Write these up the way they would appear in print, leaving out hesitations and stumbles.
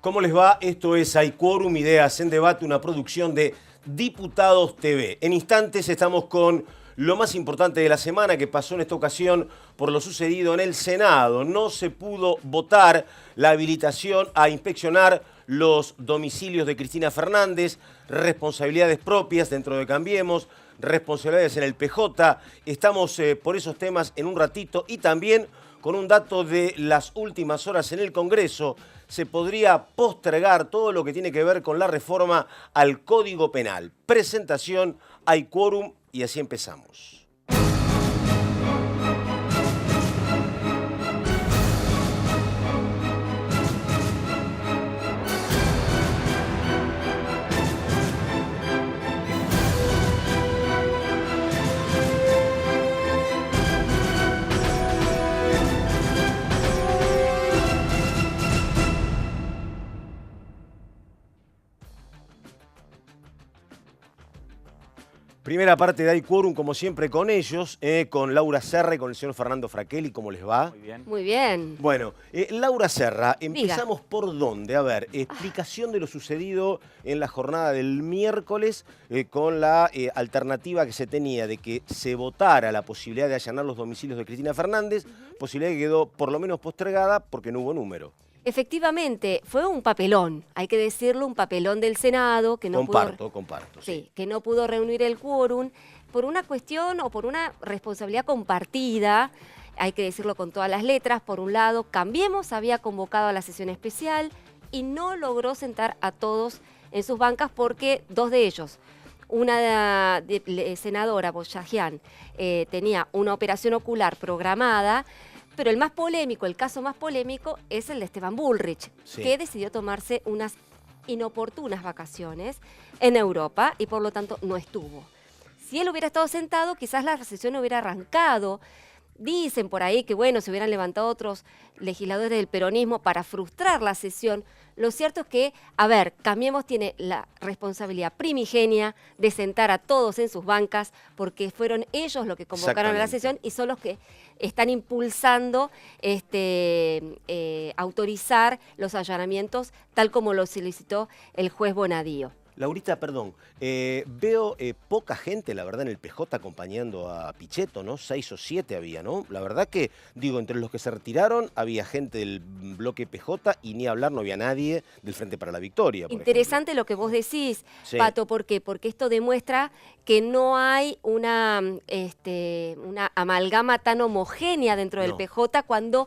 ¿Cómo les va? Esto es Hay Quórum, Ideas en Debate, una producción de Diputados TV. En instantes estamos con lo más importante de la semana que pasó en esta ocasión por lo sucedido en el Senado. No se pudo votar la habilitación a inspeccionar los domicilios de Cristina Fernández, responsabilidades propias dentro de Cambiemos, responsabilidades en el PJ. Estamos por esos temas en un ratito y también con un dato de las últimas horas en el Congreso. Se podría postergar todo lo que tiene que ver con la reforma al Código Penal. Presentación, Hay Quórum y así empezamos. Primera parte de Hay Quórum, como siempre, con ellos, con Laura Serra y con el señor Fernando Fraquelli. ¿Cómo les va? Muy bien. Muy bien. Bueno, Laura Serra, empezamos Diga. por dónde. A ver, explicación de lo sucedido en la jornada del miércoles con la alternativa que se tenía de que se votara la posibilidad de allanar los domicilios de Cristina Fernández, posibilidad que quedó por lo menos postergada porque no hubo número. Efectivamente, fue un papelón, hay que decirlo, un papelón del Senado que no Comparto. sí, que no pudo reunir el quórum por una cuestión o por una responsabilidad compartida, hay que decirlo con todas las letras. Por un lado, Cambiemos había convocado a la sesión especial y no logró sentar a todos en sus bancas porque dos de ellos, una senadora, Boyajian, tenía una operación ocular programada. Pero el más polémico, el caso más polémico es el de Esteban Bullrich, Sí. que decidió tomarse unas inoportunas vacaciones en Europa y por lo tanto no estuvo. Si él hubiera estado sentado, quizás la sesión hubiera arrancado. Dicen por ahí que, bueno, se hubieran levantado otros legisladores del peronismo para frustrar la sesión. Lo cierto es que, a ver, Cambiemos tiene la responsabilidad primigenia de sentar a todos en sus bancas porque fueron ellos los que convocaron a la sesión y son los que están impulsando autorizar los allanamientos tal como lo solicitó el juez Bonadío. Laurita, perdón, veo poca gente, la verdad, en el PJ acompañando a Pichetto, ¿no? 6 o 7 había, ¿no? La verdad que, digo, entre los que se retiraron había gente del bloque PJ y ni hablar no había nadie del Frente para la Victoria. Interesante lo que vos decís, sí. Pato, ¿por qué? Porque esto demuestra que no hay una amalgama tan homogénea dentro del PJ cuando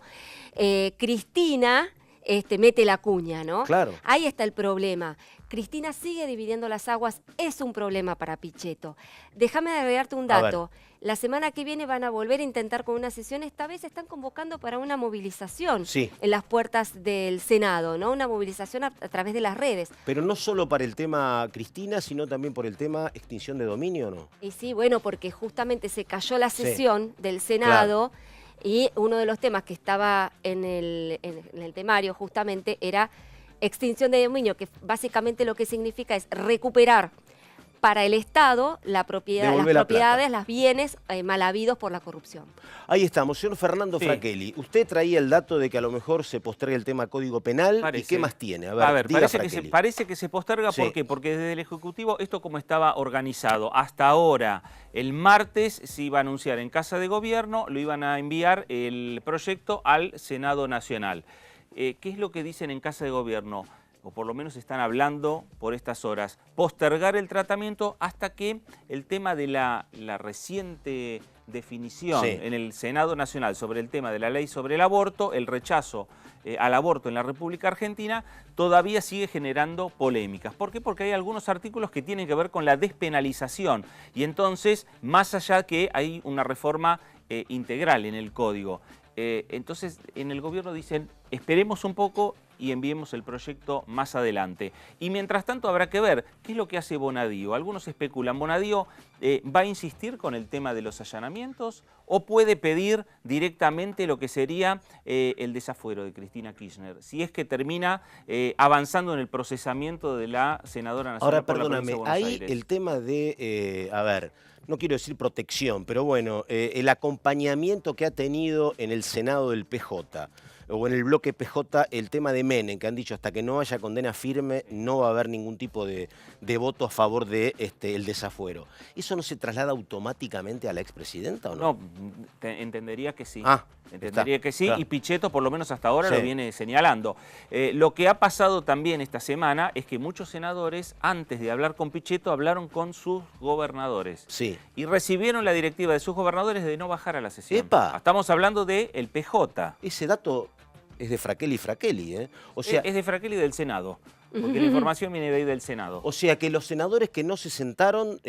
Cristina mete la cuña, ¿no? Claro. Ahí está el problema. Cristina sigue dividiendo las aguas, es un problema para Pichetto. Déjame agregarte un dato. La semana que viene van a volver a intentar con una sesión, esta vez están convocando para una movilización en las puertas del Senado, ¿no? Una movilización a través de las redes. Pero no solo para el tema Cristina, sino también por el tema extinción de dominio, ¿no? Y sí, bueno, porque justamente se cayó la sesión del Senado. Claro. Y uno de los temas que estaba en el temario justamente era extinción de dominio, que básicamente lo que significa es recuperar para el Estado la propiedad, las propiedades, los bienes mal habidos por la corrupción. Ahí estamos, señor Fernando Fraquelli. Usted traía el dato de que a lo mejor se posterga el tema Código Penal. ¿Y qué más tiene? A ver, parece que se posterga. ¿Por qué? Porque desde el Ejecutivo esto como estaba organizado. Hasta ahora, el martes se iba a anunciar en Casa de Gobierno, lo iban a enviar el proyecto al Senado Nacional. ¿Qué es lo que dicen en Casa de Gobierno? O por lo menos están hablando por estas horas, postergar el tratamiento hasta que el tema de la reciente definición en el Senado Nacional sobre el tema de la ley sobre el aborto, el rechazo al aborto en la República Argentina, todavía sigue generando polémicas. ¿Por qué? Porque hay algunos artículos que tienen que ver con la despenalización y entonces, más allá que hay una reforma integral en el Código. Entonces, en el gobierno dicen, esperemos un poco y enviemos el proyecto más adelante. Y mientras tanto habrá que ver qué es lo que hace Bonadío. Algunos especulan, ¿Bonadío va a insistir con el tema de los allanamientos o puede pedir directamente lo que sería el desafuero de Cristina Kirchner? Si es que termina avanzando en el procesamiento de la senadora nacional. Ahora, por la provincia de Buenos Aires. Ahí el tema de, no quiero decir protección, pero bueno, el acompañamiento que ha tenido en el Senado del PJ. o en el bloque PJ el tema de Menem, que han dicho hasta que no haya condena firme no va a haber ningún tipo de voto a favor de el desafuero. ¿Eso no se traslada automáticamente a la expresidenta o no? No, entendería que sí. Ah, entendería que sí, claro. y Pichetto por lo menos hasta ahora Sí. lo viene señalando. Lo que ha pasado también esta semana es que muchos senadores, antes de hablar con Pichetto, hablaron con sus gobernadores. Sí. Y recibieron la directiva de sus gobernadores de no bajar a la sesión. ¡Epa! Estamos hablando del PJ. Ese dato es de Frakelli, ¿eh? O sea, Es de Frakelli del Senado, porque la información viene de ahí del Senado. o sea que los senadores que no se sentaron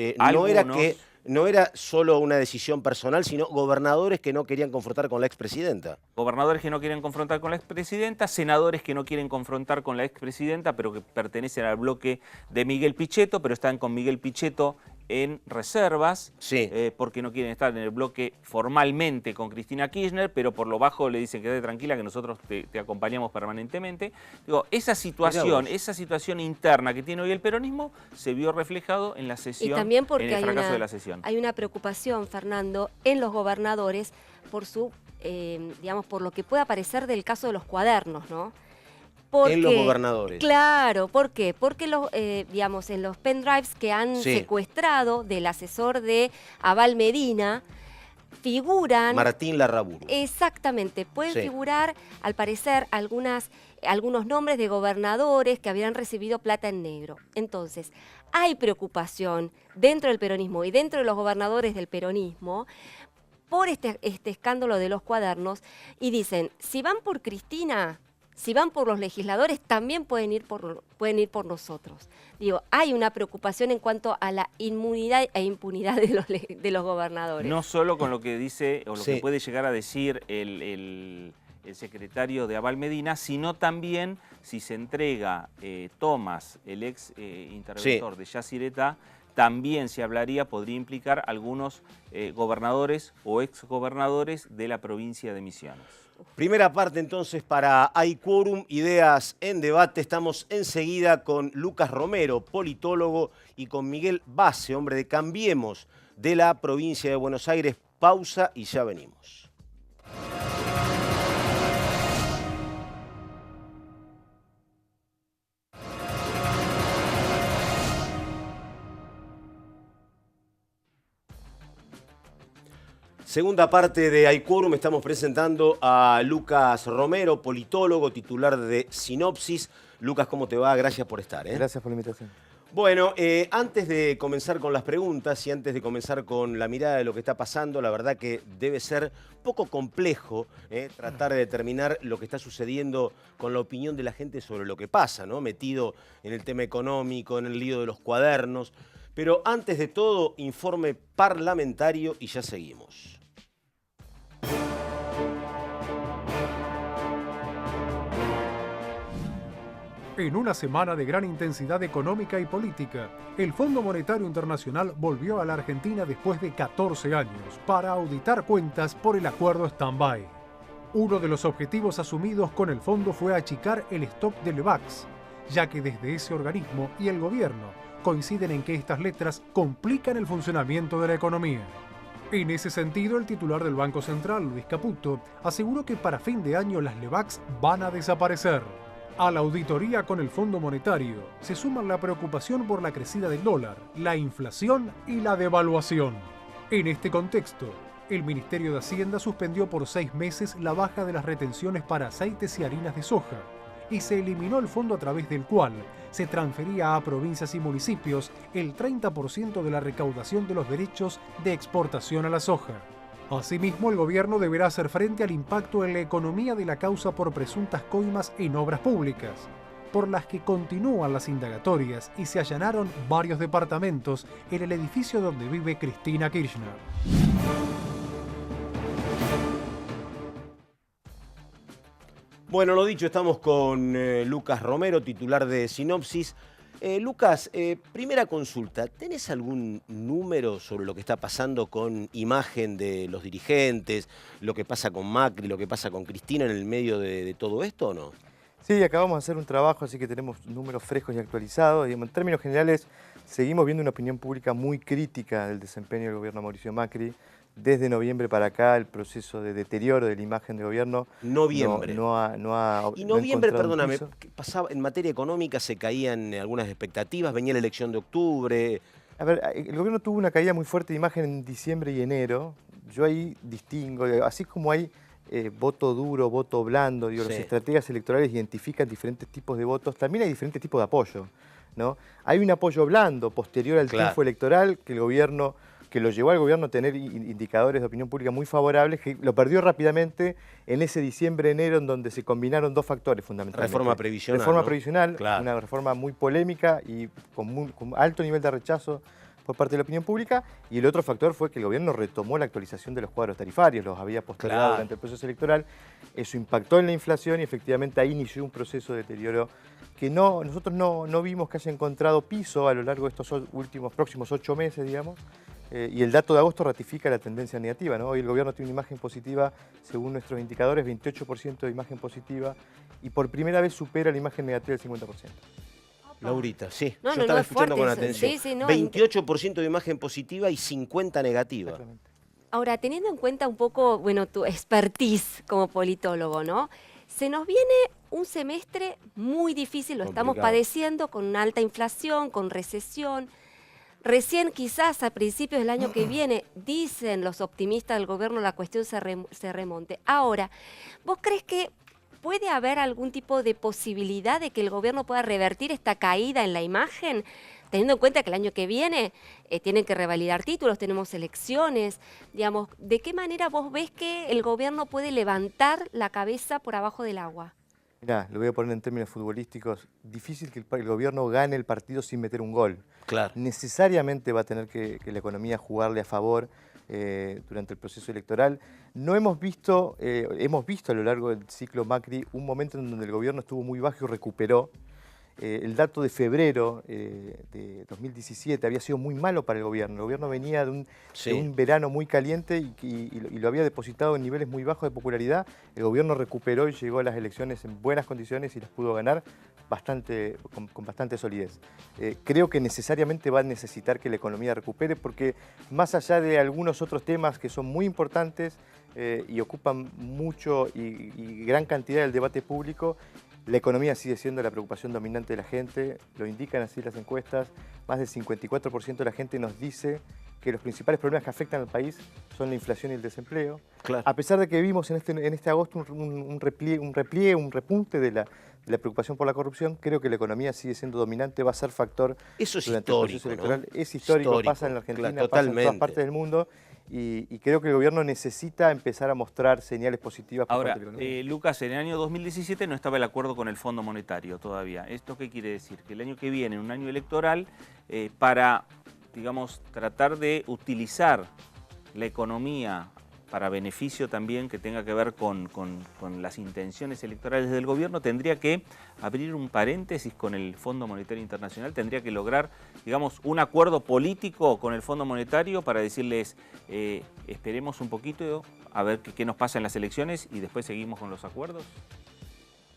no era solo una decisión personal, sino gobernadores que no querían confrontar con la expresidenta. Gobernadores que no quieren confrontar con la expresidenta, senadores que no quieren confrontar con la expresidenta, pero que pertenecen al bloque de Miguel Pichetto, pero están con Miguel Pichetto en reservas, Sí. porque no quieren estar en el bloque formalmente con Cristina Kirchner, pero por lo bajo le dicen quédate tranquila que nosotros te acompañamos permanentemente. Digo, esa situación interna que tiene hoy el peronismo se vio reflejado en la sesión, Y también porque en el fracaso de la sesión. hay una preocupación, Fernando, en los gobernadores por su, digamos, por lo que pueda parecer del caso de los cuadernos, ¿no? En los gobernadores. Claro, ¿por qué? Porque digamos, en los pendrives que han Sí. secuestrado del asesor de Abal Medina, figuran... Martín Larraburu. Exactamente, pueden Sí. figurar, al parecer, algunos nombres de gobernadores que habrían recibido plata en negro. Entonces, hay preocupación dentro del peronismo y dentro de los gobernadores del peronismo por este escándalo de los cuadernos y dicen, si van por Cristina, si van por los legisladores, también pueden ir por nosotros. Digo, hay una preocupación en cuanto a la inmunidad e impunidad de los gobernadores. No solo con lo que dice o lo Sí. que puede llegar a decir el secretario de Abal Medina, sino también si se entrega Tomás, el ex interventor de Yacyretá, también se hablaría, podría implicar algunos gobernadores o exgobernadores de la provincia de Misiones. Primera parte entonces para Hay Quórum, ideas en debate. Estamos enseguida con Lucas Romero, politólogo, y con Miguel Base, hombre de Cambiemos de la provincia de Buenos Aires. Pausa y ya venimos. Segunda parte de Hay Quórum, estamos presentando a Lucas Romero, politólogo, titular de Sinopsis. Lucas, ¿cómo te va? Gracias por estar. Gracias por la invitación. Bueno, antes de comenzar con las preguntas y antes de comenzar con la mirada de lo que está pasando, la verdad que debe ser poco complejo tratar de determinar lo que está sucediendo con la opinión de la gente sobre lo que pasa, ¿no? Metido en el tema económico, en el lío de los cuadernos. Pero antes de todo, informe parlamentario y ya seguimos. En una semana de gran intensidad económica y política, el Fondo Monetario Internacional volvió a la Argentina después de 14 años para auditar cuentas por el acuerdo stand-by. Uno de los objetivos asumidos con el fondo fue achicar el stock de LEVAX, ya que desde ese organismo y el gobierno coinciden en que estas letras complican el funcionamiento de la economía. En ese sentido, el titular del Banco Central, Luis Caputo, aseguró que para fin de año las LEVAX van a desaparecer. A la auditoría con el Fondo Monetario se suman la preocupación por la crecida del dólar, la inflación y la devaluación. En este contexto, el Ministerio de Hacienda suspendió por 6 meses la baja de las retenciones para aceites y harinas de soja y se eliminó el fondo a través del cual se transfería a provincias y municipios el 30% de la recaudación de los derechos de exportación a la soja. Asimismo, el gobierno deberá hacer frente al impacto en la economía de la causa por presuntas coimas en obras públicas, por las que continúan las indagatorias y se allanaron varios departamentos en el edificio donde vive Cristina Kirchner. Bueno, lo dicho, estamos con Lucas Romero, titular de Sinopsis. Lucas, primera consulta, ¿tenés algún número sobre lo que está pasando con imagen de los dirigentes, lo que pasa con Macri, lo que pasa con Cristina en el medio de todo esto o no? Sí, acabamos de hacer un trabajo, así que tenemos números frescos y actualizados. En términos generales, seguimos viendo una opinión pública muy crítica del desempeño del gobierno de Mauricio Macri. desde noviembre para acá el proceso de deterioro de la imagen de gobierno Noviembre. Y noviembre, perdóname, ¿qué pasaba? En materia económica se caían algunas expectativas, venía la elección de octubre. A ver, el gobierno tuvo una caída muy fuerte de imagen en diciembre y enero. Yo ahí distingo, así como hay voto duro, voto blando, digo, Sí. las estrategias electorales identifican diferentes tipos de votos, también hay diferentes tipos de apoyo, ¿no? Hay un apoyo blando posterior al triunfo electoral que el gobierno, que lo llevó al gobierno a tener indicadores de opinión pública muy favorables, que lo perdió rápidamente en ese diciembre-enero en donde se combinaron dos factores fundamentalmente. Reforma previsional, Reforma ¿no? previsional, Claro. una reforma muy polémica y con alto nivel de rechazo por parte de la opinión pública, y el otro factor fue que el gobierno retomó la actualización de los cuadros tarifarios, los había postergado Claro. durante el proceso electoral, eso impactó en la inflación y efectivamente ahí inició un proceso de deterioro que nosotros no vimos que haya encontrado piso a lo largo de estos próximos 8 meses, digamos, y el dato de agosto ratifica la tendencia negativa, ¿no? Hoy el gobierno tiene una imagen positiva, según nuestros indicadores, 28% de imagen positiva, y por primera vez supera la imagen negativa del 50%. Laurita, sí. No, Yo no, estaba no, es escuchando con fuerte eso. atención. Sí, sí, no, 28% de imagen positiva y 50% negativa. Exactamente. Ahora, teniendo en cuenta un poco, bueno, tu expertise como politólogo, ¿no? Se nos viene un semestre muy difícil, lo estamos Complicado. padeciendo, con una alta inflación, con recesión. Recién quizás a principios del año que viene, dicen los optimistas del gobierno, la cuestión se remonte. Ahora, ¿vos crees que puede haber algún tipo de posibilidad de que el gobierno pueda revertir esta caída en la imagen? Teniendo en cuenta que el año que viene tienen que revalidar títulos, tenemos elecciones, digamos, ¿de qué manera vos ves que el gobierno puede levantar la cabeza por abajo del agua? Mirá, lo voy a poner en términos futbolísticos, difícil que el gobierno gane el partido sin meter un gol. Claro. Necesariamente va a tener que la economía jugarle a favor durante el proceso electoral. No hemos visto a lo largo del ciclo Macri un momento en donde el gobierno estuvo muy bajo y recuperó. El dato de febrero de 2017 había sido muy malo para el gobierno. El gobierno venía de un verano muy caliente y lo había depositado en niveles muy bajos de popularidad. El gobierno recuperó y llegó a las elecciones en buenas condiciones y las pudo ganar con bastante solidez. Creo que necesariamente va a necesitar que la economía recupere porque más allá de algunos otros temas que son muy importantes y ocupan mucho y gran cantidad del debate público, la economía sigue siendo la preocupación dominante de la gente, lo indican así las encuestas. Más del 54% de la gente nos dice que los principales problemas que afectan al país son la inflación y el desempleo. Claro. A pesar de que vimos en este agosto un repunte de la preocupación por la corrupción, creo que la economía sigue siendo dominante, va a ser factor Eso es durante el proceso histórico, ¿no? electoral. Es histórico, pasa en la Argentina, pasa en todas partes del mundo. Y creo que el gobierno necesita empezar a mostrar señales positivas por Ahora, parte de la economía. Lucas, en el año 2017 no estaba el acuerdo con el Fondo Monetario todavía. ¿Esto qué quiere decir? Que el año que viene, un año electoral, para, digamos, tratar de utilizar la economía para beneficio también que tenga que ver con las intenciones electorales del gobierno, tendría que abrir un paréntesis con el Fondo Monetario Internacional, tendría que lograr, digamos, un acuerdo político con el Fondo Monetario para decirles, esperemos un poquito a ver qué nos pasa en las elecciones y después seguimos con los acuerdos.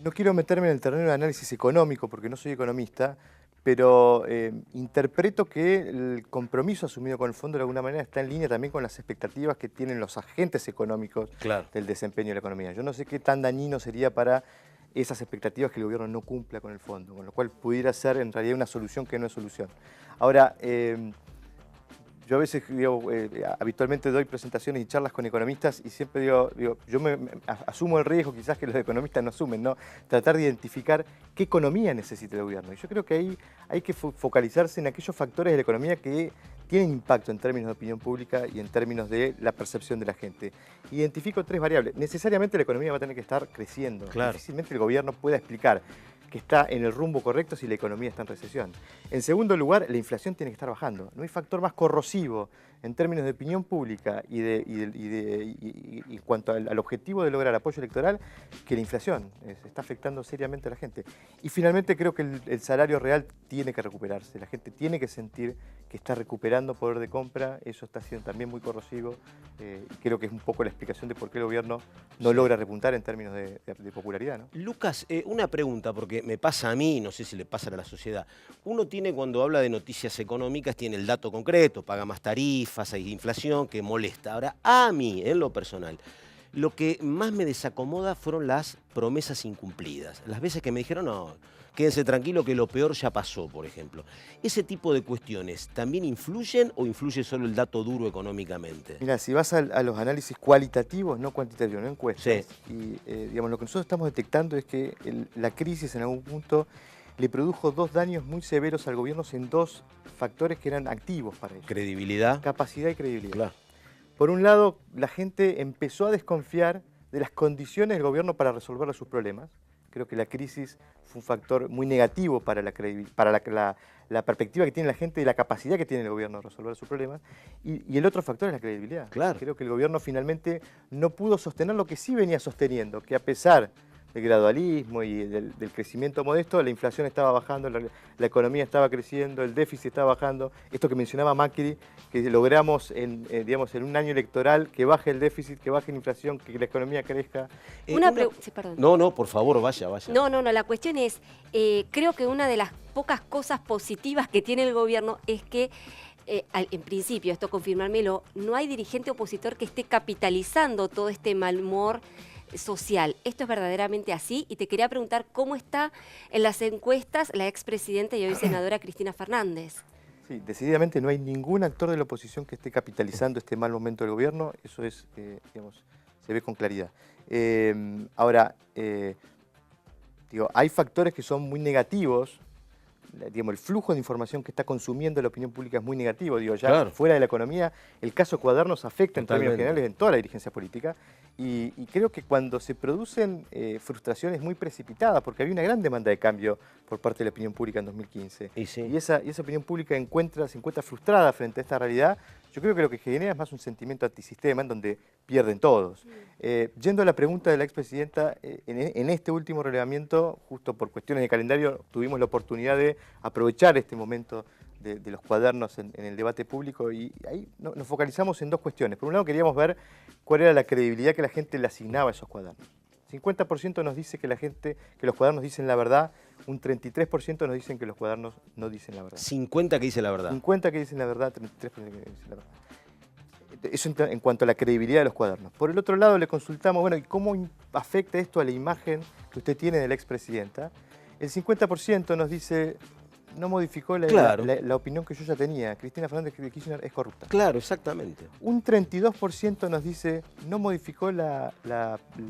No quiero meterme en el terreno de análisis económico porque no soy economista, pero interpreto que el compromiso asumido con el fondo de alguna manera está en línea también con las expectativas que tienen los agentes económicos del desempeño de la economía. Yo no sé qué tan dañino sería para esas expectativas que el gobierno no cumpla con el fondo, con lo cual pudiera ser en realidad una solución que no es solución. Ahora, yo a veces habitualmente doy presentaciones y charlas con economistas y siempre digo yo asumo el riesgo quizás que los economistas no asumen, ¿no? Tratar de identificar qué economía necesita el gobierno. Y yo creo que ahí hay que focalizarse en aquellos factores de la economía que tienen impacto en términos de opinión pública y en términos de la percepción de la gente. Identifico 3 variables. Necesariamente la economía va a tener que estar creciendo. Claro. Difícilmente el gobierno pueda explicar que está en el rumbo correcto si la economía está en recesión. En segundo lugar, la inflación tiene que estar bajando. No hay factor más corrosivo en términos de opinión pública y cuanto al objetivo de lograr apoyo electoral que la inflación. Se está afectando seriamente a la gente. Y finalmente creo que el salario real tiene que recuperarse. La gente tiene que sentir que está recuperando poder de compra. Eso está siendo también muy corrosivo. Y creo que es un poco la explicación de por qué el gobierno no logra repuntar en términos de popularidad, ¿no? Lucas, una pregunta, porque me pasa a mí, no sé si le pasa a la sociedad. Uno tiene, cuando habla de noticias económicas, tiene el dato concreto, paga más tarifas, tarifas, hay inflación que molesta. Ahora, a mí, en lo personal, lo que más me desacomoda fueron las promesas incumplidas. Las veces que me dijeron, no, quédense tranquilo que lo peor ya pasó, por ejemplo. ¿Ese tipo de cuestiones también influyen o influye solo el dato duro económicamente? Mira, si vas a los análisis cualitativos, no cuantitativos, no encuestas, Sí. y digamos, lo que nosotros estamos detectando es que la crisis en algún punto le produjo dos daños muy severos al gobierno en dos factores que eran activos para ellos. ¿Credibilidad? Capacidad y credibilidad. Claro. Por un lado, la gente empezó a desconfiar de las condiciones del gobierno para resolver sus problemas. Creo que la crisis fue un factor muy negativo para la perspectiva que tiene la gente y la capacidad que tiene el gobierno de resolver sus problemas. Y el otro factor es la credibilidad. Claro. Creo que el gobierno finalmente no pudo sostener lo que sí venía sosteniendo, que a pesar del gradualismo y del crecimiento modesto, la inflación estaba bajando, la economía estaba creciendo, el déficit estaba bajando. Esto que mencionaba Macri, que logramos digamos, en un año electoral que baje el déficit, que baje la inflación, que la economía crezca. Sí, perdón. No, por favor, vaya. No, la cuestión es, creo que una de las pocas cosas positivas que tiene el gobierno es que, en principio, esto confirmármelo, no hay dirigente opositor que esté capitalizando todo este mal humor social. Esto es verdaderamente así y te quería preguntar cómo está en las encuestas la expresidenta y hoy senadora Cristina Fernández. Sí, decididamente no hay ningún actor de la oposición que esté capitalizando este mal momento del gobierno, eso es, digamos, se ve con claridad. Ahora, digo, hay factores que son muy negativos, digamos, el flujo de información que está consumiendo la opinión pública es muy negativo, digo, ya Claro. fuera de la economía, el caso Cuadernos afecta en términos Totalmente. generales en toda la dirigencia política, y creo que cuando se producen frustraciones muy precipitadas, porque había una gran demanda de cambio por parte de la opinión pública en 2015, Y sí. y esa opinión pública se encuentra frustrada frente a esta realidad, yo creo que lo que genera es más un sentimiento antisistema en donde pierden todos. Yendo a la pregunta de la expresidenta, en este último relevamiento, justo por cuestiones de calendario, tuvimos la oportunidad de aprovechar este momento de los cuadernos en el debate público y ahí nos focalizamos en dos cuestiones. Por un lado queríamos ver cuál era la credibilidad que la gente le asignaba a esos cuadernos. 50% nos dice que los cuadernos dicen la verdad, un 33% nos dicen que los cuadernos no dicen la verdad. 50 que dice la verdad. 50 que dicen la verdad, 33% que dicen la verdad. Eso en cuanto a la credibilidad de los cuadernos. Por el otro lado le consultamos, bueno, ¿y cómo afecta esto a la imagen que usted tiene de la expresidenta? El 50% nos dice, no modificó la opinión que yo ya tenía. Cristina Fernández de Kirchner es corrupta. Claro, exactamente. Un 32% nos dice, no modificó el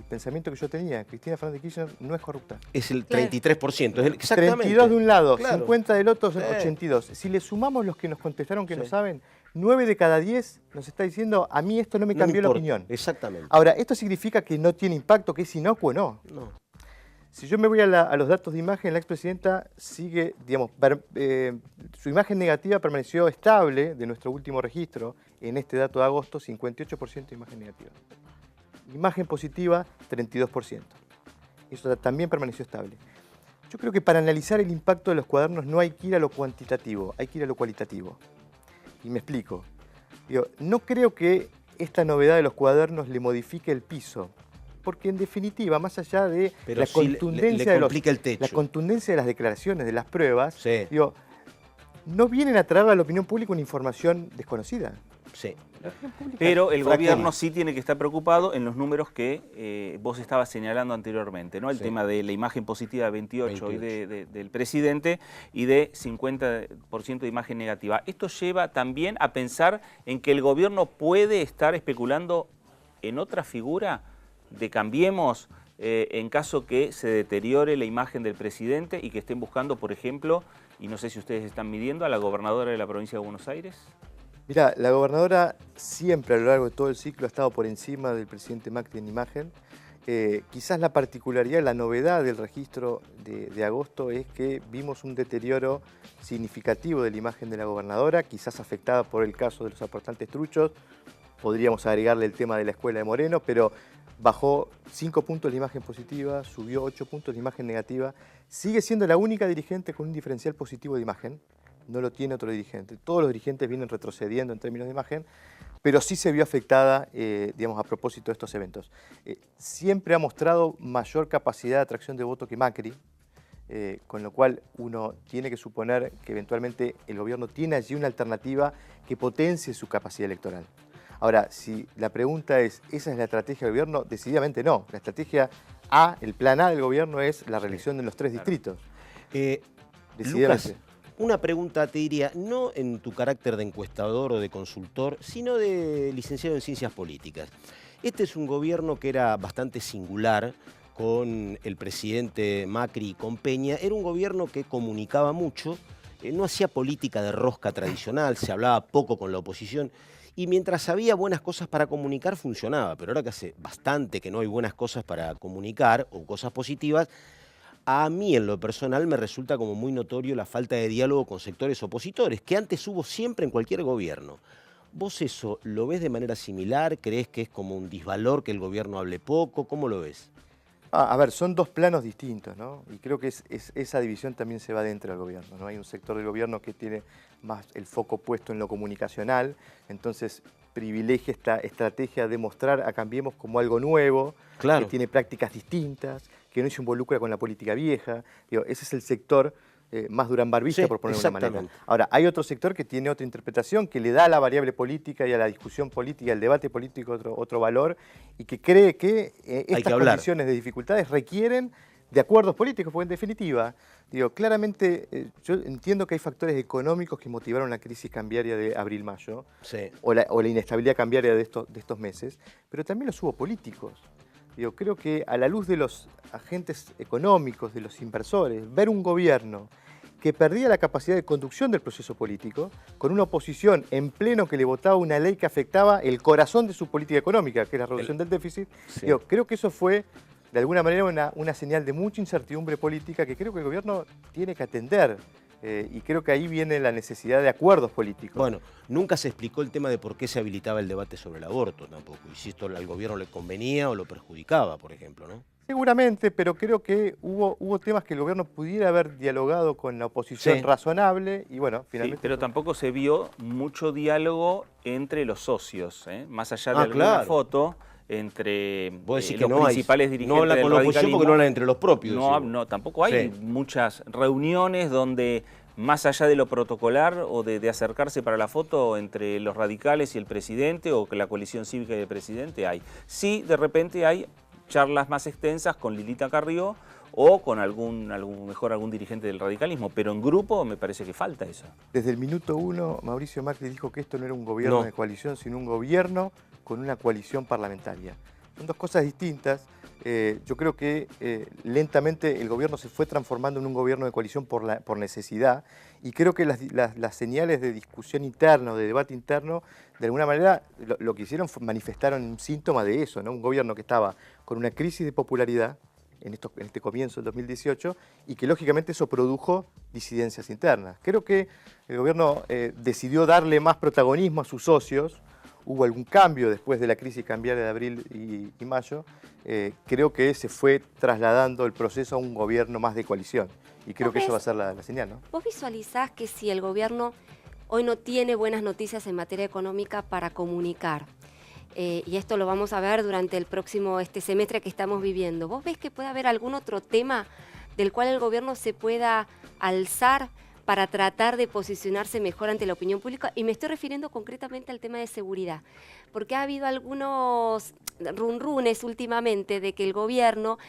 pensamiento que yo tenía. Cristina Fernández de Kirchner no es corrupta. Es el 33%. Es exactamente. 32 de un lado, Claro. 50 del otro, 82. Si le sumamos los que nos contestaron que no saben, 9 de cada 10 nos está diciendo, a mí esto no me cambió la opinión. Exactamente. Ahora, ¿esto significa que no tiene impacto, que es inocuo? No. No. Si yo me voy a los datos de imagen, la expresidenta sigue, digamos, su imagen negativa permaneció estable de nuestro último registro, en este dato de agosto, 58% de imagen negativa. Imagen positiva, 32%. Eso también permaneció estable. Yo creo que para analizar el impacto de los cuadernos no hay que ir a lo cuantitativo, hay que ir a lo cualitativo. Y me explico. Digo, no creo que esta novedad de los cuadernos le modifique el piso, porque en definitiva, más allá de Pero la sí contundencia le complica el techo. la contundencia de las declaraciones, de las pruebas, Sí. digo, no vienen a traer a la opinión pública una información desconocida. Sí. La opinión pública Pero el fracasa. gobierno sí tiene que estar preocupado en los números que vos estabas señalando anteriormente, ¿no? El Sí. tema de la imagen positiva de 28 hoy 28. del presidente y de 50% de imagen negativa. Esto lleva también a pensar en que el gobierno puede estar especulando en otra figura de Cambiemos en caso que se deteriore la imagen del presidente y que estén buscando, por ejemplo, y no sé si ustedes están midiendo, a la gobernadora de la provincia de Buenos Aires. Mirá, la gobernadora siempre a lo largo de todo el ciclo ha estado por encima del presidente Macri en imagen. Quizás la particularidad, la novedad del registro de agosto es que vimos un deterioro significativo de la imagen de la gobernadora, quizás afectada por el caso de los aportantes truchos. Podríamos agregarle el tema de la escuela de Moreno, pero bajó 5 puntos la imagen positiva, subió 8 puntos la imagen negativa. Sigue siendo la única dirigente con un diferencial positivo de imagen. No lo tiene otro dirigente. Todos los dirigentes vienen retrocediendo en términos de imagen, pero sí se vio afectada, digamos, a propósito de estos eventos. Siempre ha mostrado mayor capacidad de atracción de voto que Macri. con lo cual uno tiene que suponer que eventualmente el gobierno tiene allí una alternativa que potencie su capacidad electoral. Ahora, si la pregunta es, ¿esa es la estrategia del gobierno? Decididamente no. La estrategia A, el plan A del gobierno es la reelección de los 3 distritos. Lucas, una pregunta te diría, no en tu carácter de encuestador o de consultor, sino de licenciado en Ciencias Políticas. Este es un gobierno que era bastante singular con el presidente Macri y con Peña. Era un gobierno que comunicaba mucho, no hacía política de rosca tradicional, se hablaba poco con la oposición. Y mientras había buenas cosas para comunicar, funcionaba. Pero ahora que hace bastante que no hay buenas cosas para comunicar o cosas positivas, a mí en lo personal me resulta como muy notorio la falta de diálogo con sectores opositores, que antes hubo siempre en cualquier gobierno. ¿Vos eso lo ves de manera similar? ¿Crees que es como un disvalor que el gobierno hable poco? ¿Cómo lo ves? A ver, son dos planos distintos, ¿no? Y creo que esa división también se va dentro del gobierno, ¿no? Hay un sector del gobierno que tiene más el foco puesto en lo comunicacional, entonces privilegia esta estrategia de mostrar a Cambiemos como algo nuevo, Claro. que tiene prácticas distintas, que no se involucra con la política vieja. Digo, ese es el sector más duranbarbista, Sí, por ponerlo de una manera. exactamente. Ahora, hay otro sector que tiene otra interpretación, que le da a la variable política y a la discusión política, al debate político otro valor, y que cree que estas condiciones de dificultades requieren de acuerdos políticos, porque en definitiva, digo, claramente yo entiendo que hay factores económicos que motivaron la crisis cambiaria de abril-mayo, Sí. o la inestabilidad cambiaria de estos meses, pero también los hubo políticos. Digo, creo que a la luz de los agentes económicos, de los inversores, ver un gobierno que perdía la capacidad de conducción del proceso político, con una oposición en pleno que le votaba una ley que afectaba el corazón de su política económica, que es la reducción del déficit, digo, creo que eso fue, de alguna manera, una señal de mucha incertidumbre política que creo que el gobierno tiene que atender. Y creo que ahí viene la necesidad de acuerdos políticos. Bueno, nunca se explicó el tema de por qué se habilitaba el debate sobre el aborto tampoco, y si esto al gobierno le convenía o lo perjudicaba, por ejemplo, ¿no? Seguramente, pero creo que hubo temas que el gobierno pudiera haber dialogado con la oposición razonable y bueno, finalmente... Sí, pero tampoco se vio mucho diálogo entre los socios, más allá de alguna claro. foto entre Vos decís los que no principales hay, dirigentes no habla del con la oposición radicalismo. porque no habla entre los propios. No, tampoco hay muchas reuniones donde, más allá de lo protocolar o de acercarse para la foto entre los radicales y el presidente o que la coalición cívica y el presidente hay. Sí, de repente hay charlas más extensas con Lilita Carrió o con algún dirigente del radicalismo, pero en grupo me parece que falta eso. Desde el minuto 1, Mauricio Macri dijo que esto no era un gobierno de coalición, sino un gobierno con una coalición parlamentaria. Son dos cosas distintas. Yo creo que lentamente el gobierno se fue transformando en un gobierno de coalición por necesidad y creo que las señales de discusión interna o de debate interno, de alguna manera lo que hicieron manifestaron un síntoma de eso, ¿no? Un gobierno que estaba con una crisis de popularidad en este comienzo del 2018 y que lógicamente eso produjo disidencias internas. Creo que el gobierno decidió darle más protagonismo a sus socios. Hubo algún cambio después de la crisis cambiaria de abril y mayo. Creo que se fue trasladando el proceso a un gobierno más de coalición. Y creo que eso va a ser la señal, ¿no? ¿Vos visualizás que si el gobierno hoy no tiene buenas noticias en materia económica para comunicar, y esto lo vamos a ver durante el próximo semestre que estamos viviendo, ¿vos ves que puede haber algún otro tema del cual el gobierno se pueda alzar para tratar de posicionarse mejor ante la opinión pública? Y me estoy refiriendo concretamente al tema de seguridad, porque ha habido algunos runrunes últimamente de que el gobierno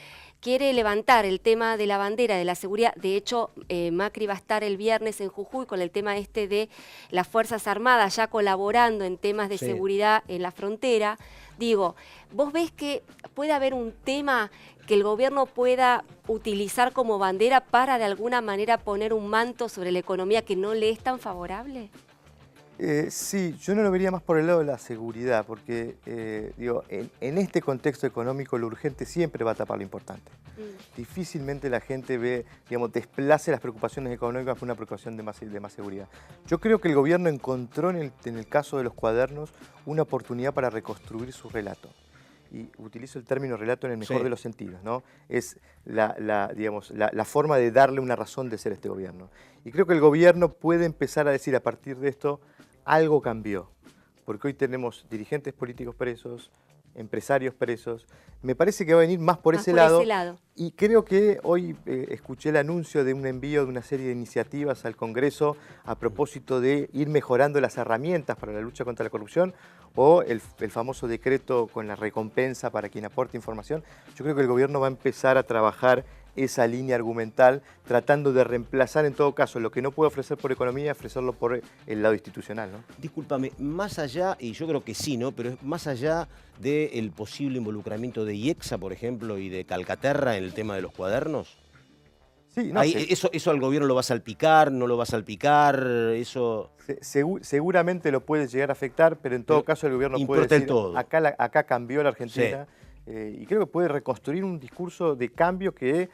quiere levantar el tema de la bandera de la seguridad. De hecho, Macri va a estar el viernes en Jujuy con el tema de las Fuerzas Armadas ya colaborando en temas de seguridad en la frontera. Digo, ¿vos ves que puede haber un tema que el gobierno pueda utilizar como bandera para de alguna manera poner un manto sobre la economía que no le es tan favorable? Sí, yo no lo vería más por el lado de la seguridad, porque digo, en este contexto económico lo urgente siempre va a tapar lo importante. Difícilmente la gente desplace las preocupaciones económicas por una preocupación de más seguridad. Yo creo que el gobierno encontró en el caso de los cuadernos una oportunidad para reconstruir su relato. Y utilizo el término relato en el mejor de los sentidos, ¿no? Es la forma de darle una razón de ser a este gobierno. Y creo que el gobierno puede empezar a decir a partir de esto, algo cambió. Porque hoy tenemos dirigentes políticos presos, empresarios presos. Me parece que va a venir más por Más ese por lado. ese lado. Y creo que hoy escuché el anuncio de un envío de una serie de iniciativas al Congreso a propósito de ir mejorando las herramientas para la lucha contra la corrupción o el famoso decreto con la recompensa para quien aporte información. Yo creo que el gobierno va a empezar a trabajar esa línea argumental, tratando de reemplazar en todo caso lo que no puede ofrecer por economía, ofrecerlo por el lado institucional, ¿no? Discúlpame, más allá, y yo creo que sí, ¿no? Pero es más allá del posible involucramiento de IEXA, por ejemplo, y de Calcaterra en el tema de los cuadernos. Sí, no, Ahí, eso al gobierno lo va a salpicar, no lo va a salpicar, eso... seguramente lo puede llegar a afectar, pero en todo caso el gobierno puede importa el decir, todo. acá cambió la Argentina, y creo que puede reconstruir un discurso de cambio que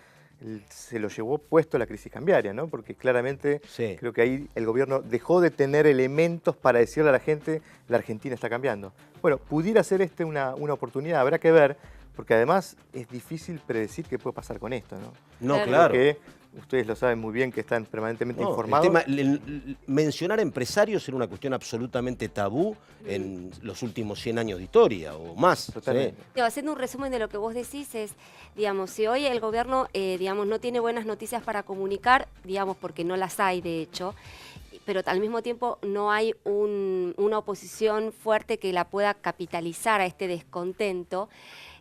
se lo llevó puesto la crisis cambiaria, ¿no? Porque claramente creo que ahí el gobierno dejó de tener elementos para decirle a la gente, la Argentina está cambiando. Bueno, pudiera ser una oportunidad, habrá que ver, porque además es difícil predecir qué puede pasar con esto, ¿no? No, claro. Porque ustedes lo saben muy bien que están permanentemente informados. Mencionar empresarios era una cuestión absolutamente tabú en los últimos 100 años de historia o más. Totalmente. Haciendo un resumen de lo que vos decís es, digamos, si hoy el gobierno, digamos, no tiene buenas noticias para comunicar, digamos, porque no las hay de hecho, pero al mismo tiempo no hay una oposición fuerte que la pueda capitalizar a este descontento,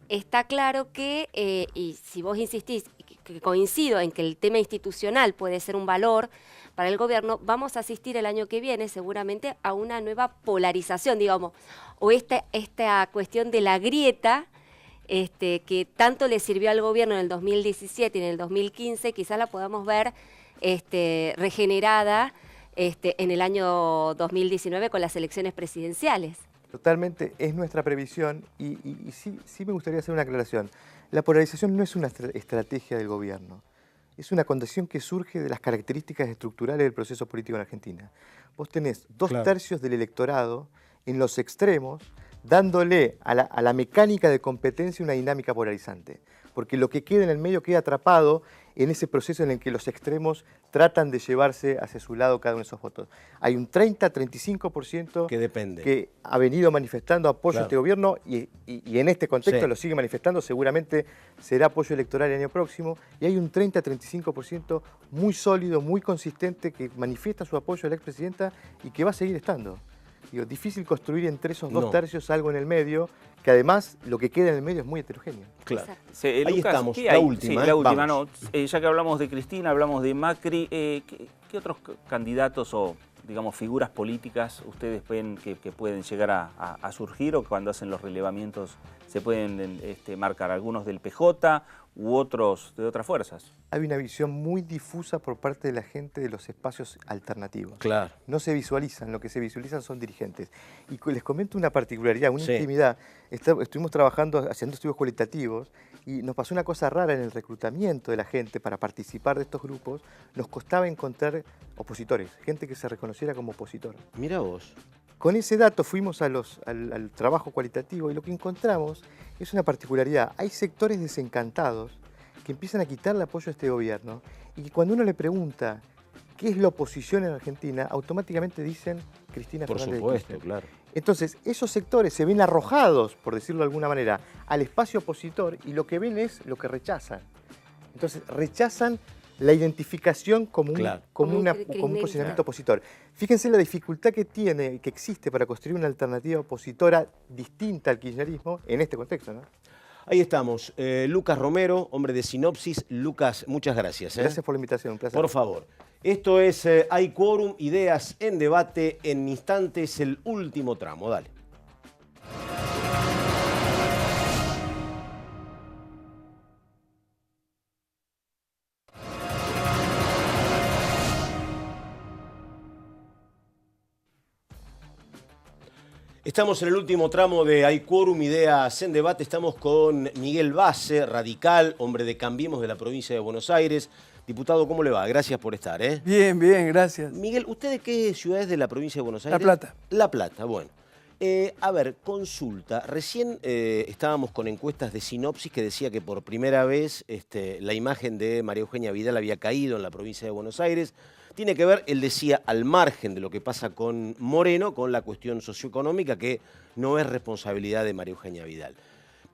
está claro que, y si vos insistís, que coincido en que el tema institucional puede ser un valor para el gobierno, vamos a asistir el año que viene seguramente a una nueva polarización, digamos, o esta cuestión de la grieta que tanto le sirvió al gobierno en el 2017 y en el 2015, quizás la podamos ver regenerada en el año 2019 con las elecciones presidenciales. Totalmente, es nuestra previsión y sí me gustaría hacer una aclaración. La polarización no es una estrategia del gobierno, es una condición que surge de las características estructurales del proceso político en Argentina. Vos tenés dos tercios del electorado en los extremos dándole a la mecánica de competencia una dinámica polarizante, porque lo que queda en el medio queda atrapado en ese proceso en el que los extremos tratan de llevarse hacia su lado cada uno de esos votos. Hay un 30-35% que ha venido manifestando apoyo a este gobierno y en este contexto lo sigue manifestando, seguramente será apoyo electoral el año próximo, y hay un 30-35% muy sólido, muy consistente que manifiesta su apoyo a la expresidenta y que va a seguir estando. Digo, difícil construir entre esos dos tercios algo en el medio, que además lo que queda en el medio es muy heterogéneo. Claro. Ahí Lucas, estamos, la última. Sí, la última, no. Ya que hablamos de Cristina, hablamos de Macri, ¿qué otros candidatos o, digamos, figuras políticas ustedes ven que pueden llegar a surgir o que cuando hacen los relevamientos se pueden marcar? ¿Algunos del PJ u otros de otras fuerzas? Hay una visión muy difusa por parte de la gente de los espacios alternativos. Claro. No se visualizan, lo que se visualizan son dirigentes. Y les comento una particularidad, una intimidad. Estuvimos trabajando, haciendo estudios cualitativos y nos pasó una cosa rara en el reclutamiento de la gente para participar de estos grupos. Nos costaba encontrar opositores, gente que se reconociera como opositor. Mira vos. Con ese dato fuimos al trabajo cualitativo y lo que encontramos es una particularidad. Hay sectores desencantados que empiezan a quitarle apoyo a este gobierno y que cuando uno le pregunta qué es la oposición en Argentina, automáticamente dicen Cristina Fernández de Kirchner. Por supuesto, claro. Entonces, esos sectores se ven arrojados, por decirlo de alguna manera, al espacio opositor y lo que ven es lo que rechazan. Entonces, rechazan la identificación como un posicionamiento opositor. Fíjense la dificultad que existe para construir una alternativa opositora distinta al kirchnerismo en este contexto, ¿no? Ahí estamos. Lucas Romero, hombre de Sinopsis. Lucas, muchas gracias. Gracias por la invitación, un placer. Por favor. Esto es Hay Quórum, ideas en debate. En instantes, el último tramo. Dale. Estamos en el último tramo de Hay Quórum, ideas en debate. Estamos con Miguel Basse, radical, hombre de Cambiemos de la provincia de Buenos Aires. Diputado, ¿cómo le va? Gracias por estar. Bien, bien, gracias. Miguel, ¿usted de qué ciudad es de la provincia de Buenos Aires? La Plata. La Plata, bueno. A ver, consulta. Recién estábamos con encuestas de Sinopsis que decía que por primera vez la imagen de María Eugenia Vidal había caído en la provincia de Buenos Aires. tiene que ver, él decía, al margen de lo que pasa con Moreno, con la cuestión socioeconómica, que no es responsabilidad de María Eugenia Vidal.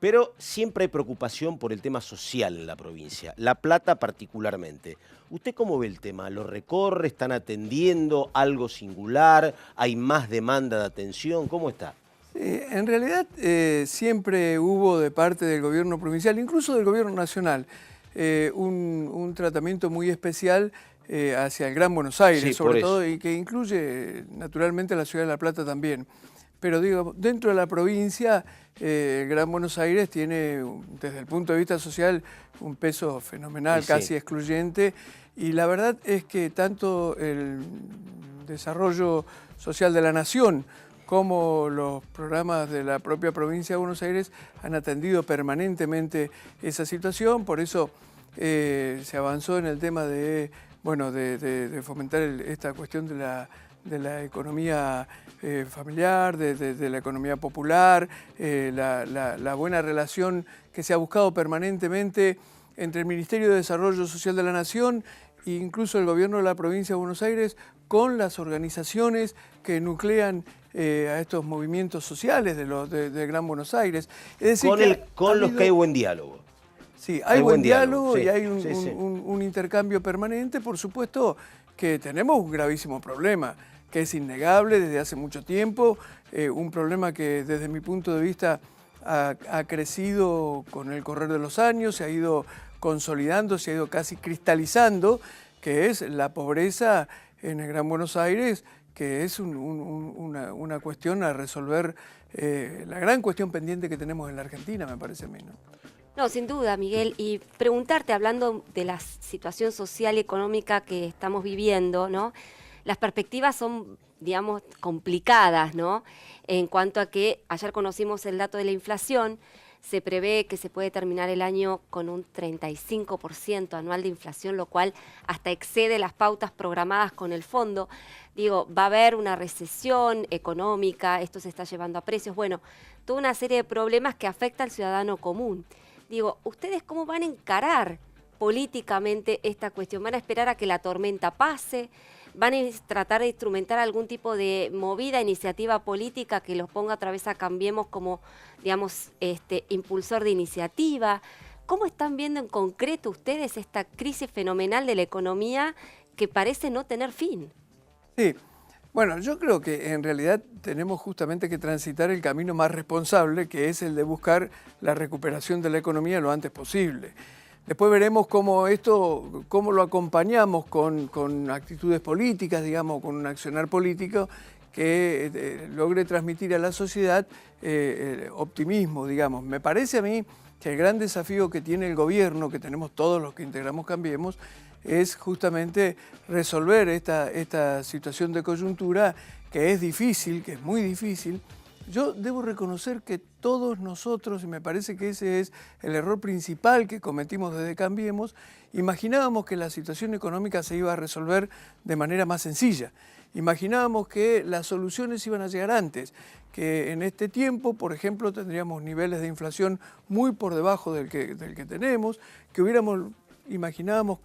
Pero siempre hay preocupación por el tema social en la provincia, La Plata particularmente. ¿Usted cómo ve el tema? ¿Lo recorre? ¿Están atendiendo algo singular? ¿Hay más demanda de atención? ¿Cómo está? En realidad siempre hubo de parte del gobierno provincial, incluso del gobierno nacional, un tratamiento muy especial hacia el Gran Buenos Aires, Sí, sobre todo, y que incluye naturalmente a la ciudad de La Plata también. Pero digo, dentro de la provincia, el Gran Buenos Aires tiene, desde el punto de vista social, un peso fenomenal, sí, casi excluyente, y la verdad es que tanto el desarrollo social de la nación como los programas de la propia provincia de Buenos Aires han atendido permanentemente esa situación, por eso se avanzó en el tema de, bueno, de fomentar esta cuestión de la economía familiar, de la economía popular, la buena relación que se ha buscado permanentemente entre el Ministerio de Desarrollo Social de la Nación e incluso el gobierno de la provincia de Buenos Aires con las organizaciones que nuclean a estos movimientos sociales de Gran Buenos Aires. Es decir, con los que hay buen diálogo. Sí, hay buen diálogo sí, y hay sí. un intercambio permanente. Por supuesto que tenemos un gravísimo problema, que es innegable desde hace mucho tiempo, un problema que desde mi punto de vista ha crecido con el correr de los años, se ha ido consolidando, se ha ido casi cristalizando, que es la pobreza en el Gran Buenos Aires, que es una cuestión a resolver, la gran cuestión pendiente que tenemos en la Argentina, me parece a mí, ¿no? No, sin duda, Miguel. Y preguntarte, hablando de la situación social y económica que estamos viviendo, ¿no? Las perspectivas son, digamos, complicadas, ¿no? En cuanto a que ayer conocimos el dato de la inflación, se prevé que se puede terminar el año con un 35% anual de inflación, lo cual hasta excede las pautas programadas con el fondo. Digo, va a haber una recesión económica, esto se está llevando a precios, bueno, toda una serie de problemas que afecta al ciudadano común. Digo, ¿ustedes cómo van a encarar políticamente esta cuestión? ¿Van a esperar a que la tormenta pase? ¿Van a tratar de instrumentar algún tipo de movida, iniciativa política que los ponga otra vez a Cambiemos como, digamos, impulsor de iniciativa? ¿Cómo están viendo en concreto ustedes esta crisis fenomenal de la economía que parece no tener fin? Sí, bueno, yo creo que en realidad tenemos justamente que transitar el camino más responsable, que es el de buscar la recuperación de la economía lo antes posible. Después veremos cómo lo acompañamos con actitudes políticas, digamos, con un accionar político que logre transmitir a la sociedad optimismo, digamos. Me parece a mí que el gran desafío que tiene el gobierno, que tenemos todos los que integramos Cambiemos, es justamente resolver esta situación de coyuntura que es difícil, que es muy difícil. Yo debo reconocer que todos nosotros, y me parece que ese es el error principal que cometimos desde Cambiemos, imaginábamos que la situación económica se iba a resolver de manera más sencilla. Imaginábamos que las soluciones iban a llegar antes, que en este tiempo, por ejemplo, tendríamos niveles de inflación muy por debajo del que tenemos, que imaginábamos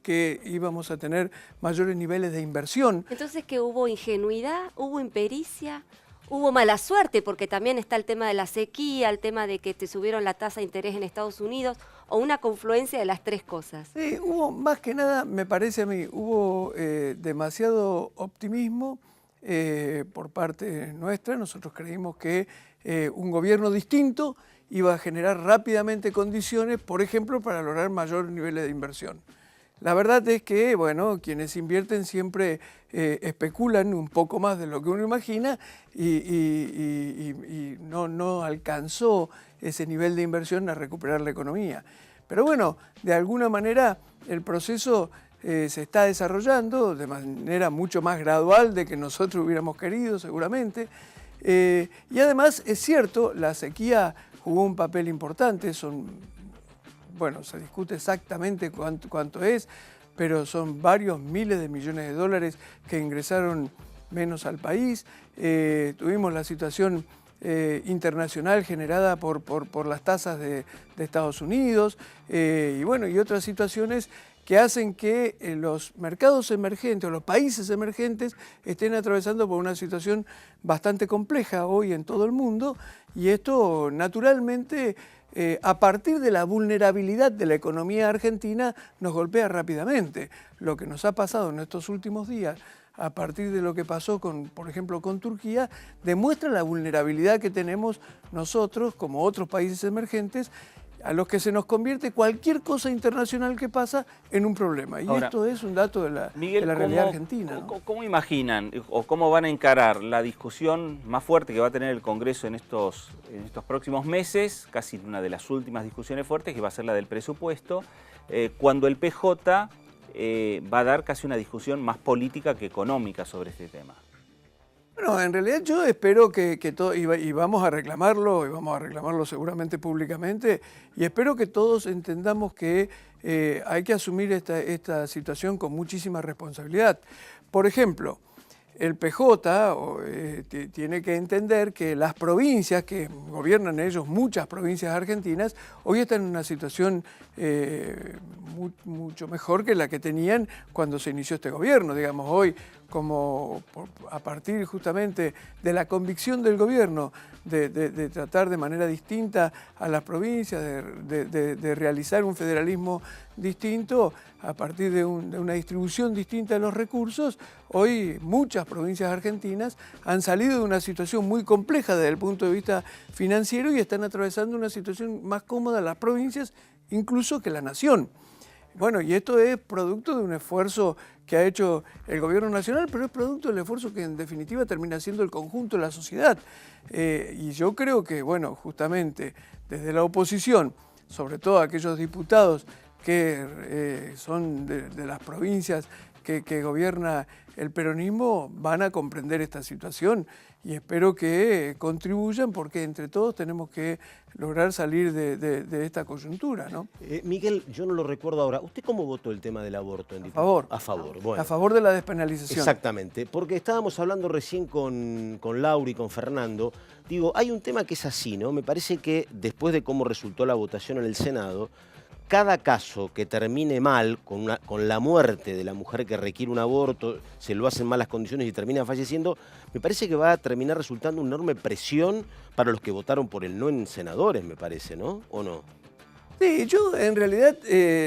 que íbamos a tener mayores niveles de inversión. Entonces, ¿que hubo ingenuidad, hubo impericia, hubo mala suerte? Porque también está el tema de la sequía, el tema de que te subieron la tasa de interés en Estados Unidos, o una confluencia de las tres cosas. Sí, hubo más que nada, me parece a mí, hubo demasiado optimismo por parte nuestra. Nosotros creímos que un gobierno distinto iba a generar rápidamente condiciones, por ejemplo, para lograr mayores niveles de inversión. La verdad es que, bueno, quienes invierten siempre especulan un poco más de lo que uno imagina y no alcanzó ese nivel de inversión a recuperar la economía. Pero bueno, de alguna manera el proceso se está desarrollando de manera mucho más gradual de que nosotros hubiéramos querido, seguramente. Y además, es cierto, la sequía jugó un papel importante, bueno, se discute exactamente cuánto es, pero son varios miles de millones de dólares que ingresaron menos al país. Tuvimos la situación internacional generada por las tasas de Estados Unidos y bueno, y otras situaciones que hacen que los mercados emergentes o los países emergentes estén atravesando por una situación bastante compleja hoy en todo el mundo, y esto naturalmente a partir de la vulnerabilidad de la economía argentina nos golpea rápidamente. Lo que nos ha pasado en estos últimos días a partir de lo que pasó, por ejemplo, con Turquía, demuestra la vulnerabilidad que tenemos nosotros, como otros países emergentes, a los que se nos convierte cualquier cosa internacional que pasa en un problema. Y ahora, esto es un dato de la realidad argentina, ¿no? ¿Cómo imaginan o cómo van a encarar la discusión más fuerte que va a tener el Congreso en estos próximos meses, casi una de las últimas discusiones fuertes, que va a ser la del presupuesto, cuando el PJ va a dar casi una discusión más política que económica sobre este tema? Bueno, en realidad yo espero que todo, y vamos a reclamarlo seguramente públicamente, y espero que todos entendamos que hay que asumir esta situación con muchísima responsabilidad. Por ejemplo, el PJ tiene que entender que las provincias, que gobiernan ellos, muchas provincias argentinas, hoy están en una situación mucho mejor que la que tenían cuando se inició este gobierno. Digamos, hoy, a partir justamente de la convicción del gobierno de tratar de manera distinta a las provincias, de realizar un federalismo distinto, a partir de una distribución distinta de los recursos, hoy muchas provincias argentinas han salido de una situación muy compleja desde el punto de vista financiero y están atravesando una situación más cómoda las provincias, incluso que la nación. Bueno, y esto es producto de un esfuerzo que ha hecho el gobierno nacional, pero es producto del esfuerzo que en definitiva termina siendo el conjunto de la sociedad. Y yo creo que, bueno, justamente desde la oposición, sobre todo aquellos diputados que son de las provincias que gobierna el peronismo, van a comprender esta situación y espero que contribuyan, porque entre todos tenemos que lograr salir de esta coyuntura, ¿no? Miguel, yo no lo recuerdo ahora. ¿Usted cómo votó el tema del aborto? A favor. A favor, bueno. A favor de la despenalización. Exactamente, porque estábamos hablando recién con Laura y con Fernando. Digo, hay un tema que es así, ¿no? Me parece que después de cómo resultó la votación en el Senado, cada caso que termine mal, con la muerte de la mujer que requiere un aborto, se lo hace en malas condiciones y termina falleciendo, me parece que va a terminar resultando una enorme presión para los que votaron por el no en senadores, me parece, ¿no? ¿O no? Sí, yo en realidad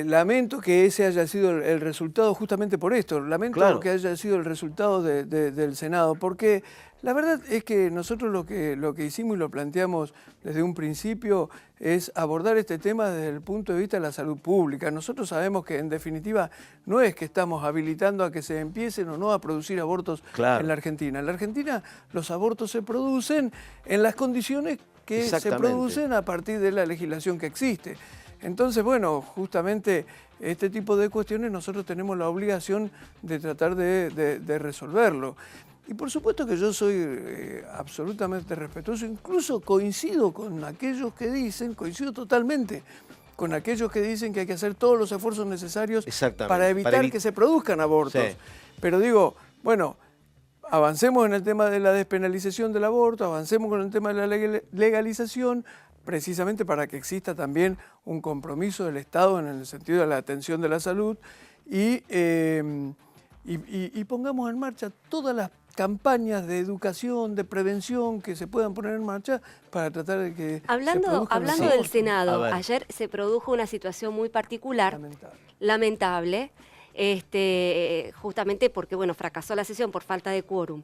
lamento que ese haya sido el resultado justamente por esto. Lamento que haya sido el resultado del Senado, porque la verdad es que nosotros lo que hicimos y lo planteamos desde un principio es abordar este tema desde el punto de vista de la salud pública. Nosotros sabemos que en definitiva no es que estamos habilitando a que se empiecen o no a producir abortos en la Argentina. En la Argentina los abortos se producen en las condiciones que se producen a partir de la legislación que existe. Entonces, bueno, justamente este tipo de cuestiones nosotros tenemos la obligación de tratar de resolverlo. Y por supuesto que yo soy absolutamente respetuoso, incluso coincido con aquellos que dicen, coincido totalmente con aquellos que dicen que hay que hacer todos los esfuerzos necesarios para evitar que se produzcan abortos. Sí. Pero digo, bueno, avancemos en el tema de la despenalización del aborto, avancemos con el tema de la legalización, precisamente para que exista también un compromiso del Estado en el sentido de la atención de la salud y pongamos en marcha todas las campañas de educación, de prevención que se puedan poner en marcha para tratar de que Hablando del Senado, ayer se produjo una situación muy particular, lamentable, justamente porque fracasó la sesión por falta de quórum.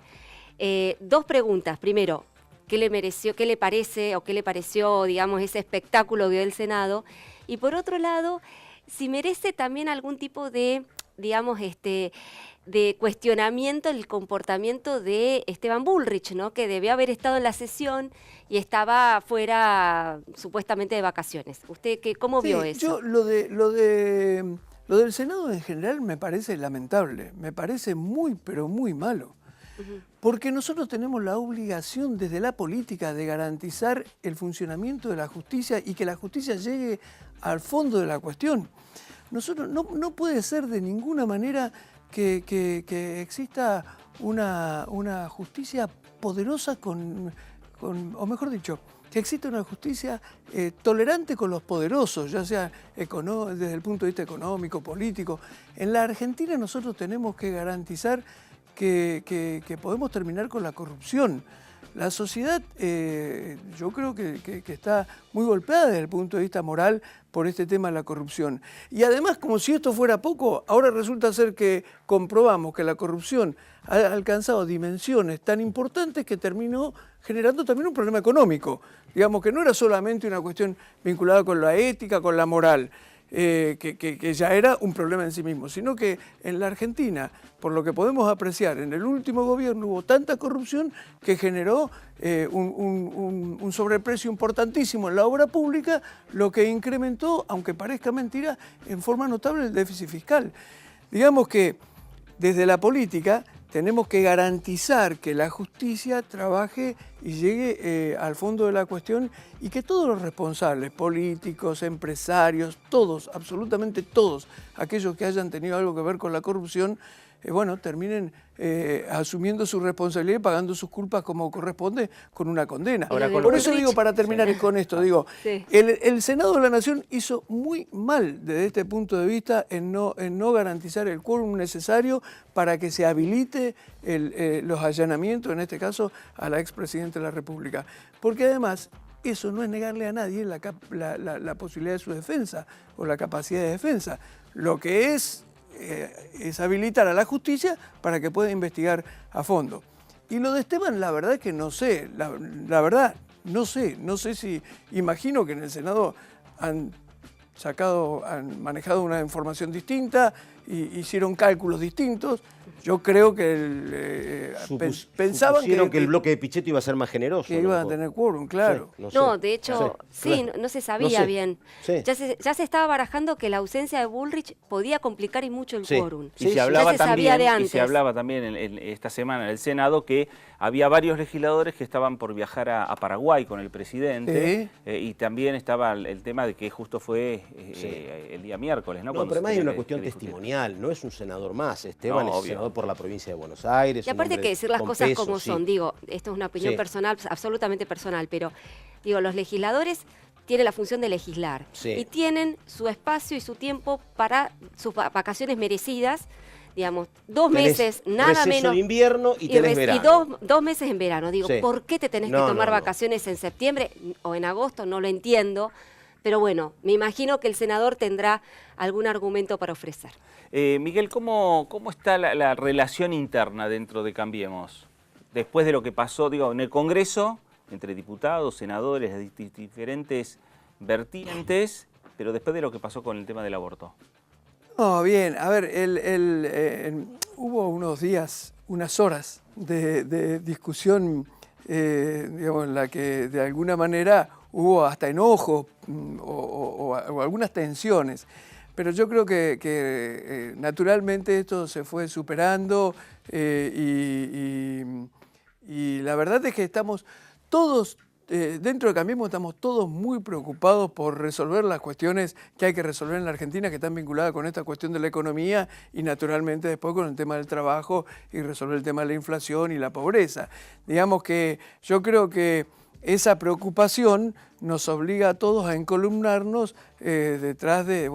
Dos preguntas. Primero, ¿qué le pareció, digamos, ese espectáculo que dio el Senado? Y por otro lado, si merece también algún tipo de, digamos, de cuestionamiento el comportamiento de Esteban Bullrich, ¿no? Que debió haber estado en la sesión y estaba fuera supuestamente de vacaciones. ¿Usted cómo vio eso? Yo lo del Senado en general me parece lamentable, me parece muy, pero muy malo. Porque nosotros tenemos la obligación desde la política de garantizar el funcionamiento de la justicia y que la justicia llegue al fondo de la cuestión. Nosotros no puede ser de ninguna manera que exista una justicia poderosa o mejor dicho, que exista una justicia tolerante con los poderosos, ya sea desde el punto de vista económico, político. En la Argentina nosotros tenemos que garantizar que podemos terminar con la corrupción. La sociedad yo creo que está muy golpeada desde el punto de vista moral por este tema de la corrupción. Y además, como si esto fuera poco, ahora resulta ser que comprobamos que la corrupción ha alcanzado dimensiones tan importantes que terminó generando también un problema económico. Digamos que no era solamente una cuestión vinculada con la ética, con la moral, que ya era un problema en sí mismo, sino que en la Argentina, por lo que podemos apreciar, en el último gobierno hubo tanta corrupción que generó un sobreprecio importantísimo en la obra pública, lo que incrementó, aunque parezca mentira, en forma notable el déficit fiscal. Digamos que desde la política tenemos que garantizar que la justicia trabaje y llegue al fondo de la cuestión y que todos los responsables, políticos, empresarios, todos, absolutamente todos, aquellos que hayan tenido algo que ver con la corrupción, terminen asumiendo su responsabilidad y pagando sus culpas como corresponde con una condena. Ahora, por eso digo, para terminar con esto, digo, el Senado de la Nación hizo muy mal desde este punto de vista en no garantizar el quórum necesario para que se habilite los allanamientos, en este caso a la expresidenta de la República. Porque además eso no es negarle a nadie la posibilidad de su defensa o la capacidad de defensa. Lo que es habilitar a la justicia para que pueda investigar a fondo. Y lo de Esteban, la verdad es que no sé, la verdad, no sé si, imagino que en el Senado han manejado una información distinta, hicieron cálculos distintos. Yo creo que pensaban que el bloque de Pichetto iba a ser más generoso. Que iban a tener quórum, claro. Sí, no, de hecho, no se sabía bien. Sí. Ya se estaba barajando que la ausencia de Bullrich podía complicar y mucho el quórum. Y se hablaba también esta semana en el Senado que había varios legisladores que estaban por viajar a Paraguay con el presidente, y también estaba el tema de que justo fue el día miércoles, ¿no? No, pero además hay una cuestión testimonial, no es un senador más. Esteban es senador por la provincia de Buenos Aires. Y aparte hay que decir las cosas como son, digo, esto es una opinión personal, absolutamente personal, pero digo, los legisladores tienen la función de legislar y tienen su espacio y su tiempo para sus vacaciones merecidas, digamos, 2 meses, nada menos. De invierno y tenés verano. Y 2 meses en verano. Digo, ¿por qué te tenés que tomar vacaciones en septiembre o en agosto? No lo entiendo. Pero bueno, me imagino que el senador tendrá algún argumento para ofrecer. Miguel, ¿cómo está la relación interna dentro de Cambiemos? Después de lo que pasó, digo, en el Congreso, entre diputados, senadores de diferentes vertientes, pero después de lo que pasó con el tema del aborto. No, bien, a ver, hubo unos días, unas horas de discusión, digamos, en la que de alguna manera hubo hasta enojo o algunas tensiones. Pero yo creo que naturalmente esto se fue superando y la verdad es que estamos todos, dentro de Cambiemos estamos todos muy preocupados por resolver las cuestiones que hay que resolver en la Argentina, que están vinculadas con esta cuestión de la economía y naturalmente después con el tema del trabajo y resolver el tema de la inflación y la pobreza. Digamos que yo creo que esa preocupación nos obliga a todos a encolumnarnos detrás de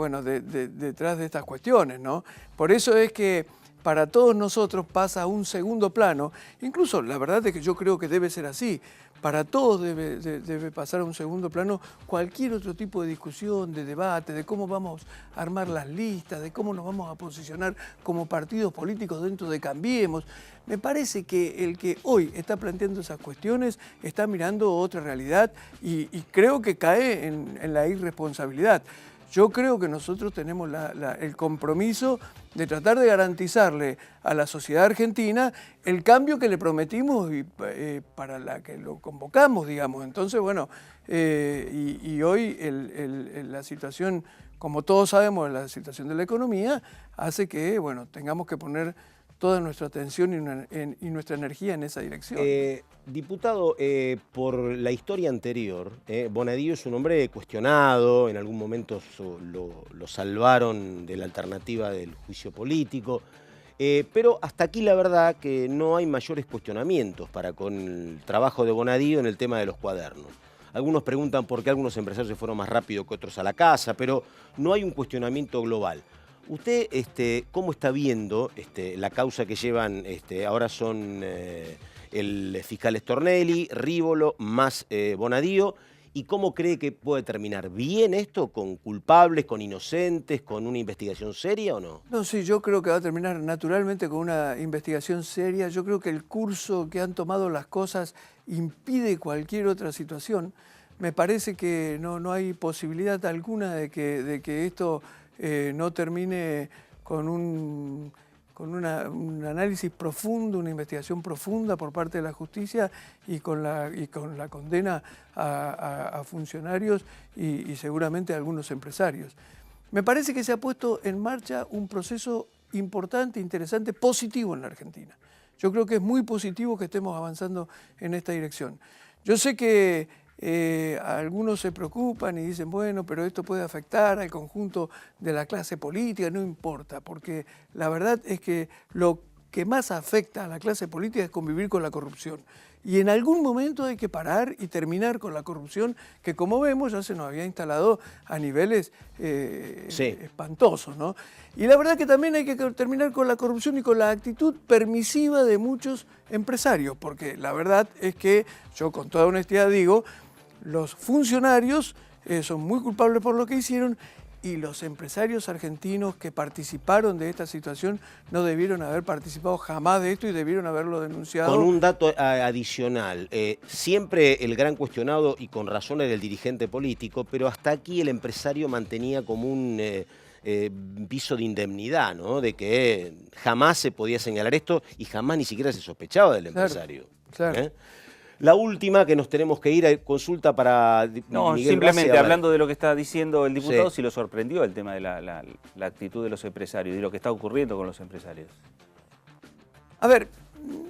estas cuestiones, ¿no? Por eso es que para todos nosotros pasa a un segundo plano, incluso la verdad es que yo creo que debe ser así. Para todos debe pasar a un segundo plano cualquier otro tipo de discusión, de debate, de cómo vamos a armar las listas, de cómo nos vamos a posicionar como partidos políticos dentro de Cambiemos. Me parece que el que hoy está planteando esas cuestiones está mirando otra realidad y creo que cae en la irresponsabilidad. Yo creo que nosotros tenemos el compromiso de tratar de garantizarle a la sociedad argentina el cambio que le prometimos y para la que lo convocamos, digamos. Entonces, bueno, y hoy la situación, como todos sabemos, la situación de la economía hace que, bueno, tengamos que poner toda nuestra atención y nuestra energía en esa dirección. Diputado, por la historia anterior, Bonadío es un hombre cuestionado, en algún momento lo salvaron de la alternativa del juicio político, pero hasta aquí la verdad que no hay mayores cuestionamientos para con el trabajo de Bonadío en el tema de los cuadernos. Algunos preguntan por qué algunos empresarios se fueron más rápido que otros a la casa, pero no hay un cuestionamiento global. ¿Usted cómo está viendo la causa que llevan, ahora son el fiscal Stornelli, Rívolo, más Bonadío, y cómo cree que puede terminar? ¿Bien esto con culpables, con inocentes, con una investigación seria o no? No, sí, yo creo que va a terminar naturalmente con una investigación seria. Yo creo que el curso que han tomado las cosas impide cualquier otra situación. Me parece que no hay posibilidad alguna de que esto no termine con un análisis profundo, una investigación profunda por parte de la justicia y con la condena a funcionarios y seguramente a algunos empresarios. Me parece que se ha puesto en marcha un proceso importante, interesante, positivo en la Argentina. Yo creo que es muy positivo que estemos avanzando en esta dirección. Yo sé que algunos se preocupan y dicen, bueno, pero esto puede afectar al conjunto de la clase política, no importa, porque la verdad es que lo que más afecta a la clase política es convivir con la corrupción. Y en algún momento hay que parar y terminar con la corrupción, que como vemos ya se nos había instalado a niveles espantosos, ¿no? Y la verdad que también hay que terminar con la corrupción y con la actitud permisiva de muchos empresarios, porque la verdad es que, yo con toda honestidad digo, los funcionarios son muy culpables por lo que hicieron y los empresarios argentinos que participaron de esta situación no debieron haber participado jamás de esto y debieron haberlo denunciado. Con un dato adicional, siempre el gran cuestionado, y con razón, era el dirigente político, pero hasta aquí el empresario mantenía como un viso de indemnidad, ¿no? De que jamás se podía señalar esto y jamás ni siquiera se sospechaba del empresario. Claro. La última, que nos tenemos que ir a consulta para No, Miguel simplemente Blasi, hablando de lo que está diciendo el diputado, Sí. si lo sorprendió el tema de la actitud de los empresarios y lo que está ocurriendo con los empresarios. A ver,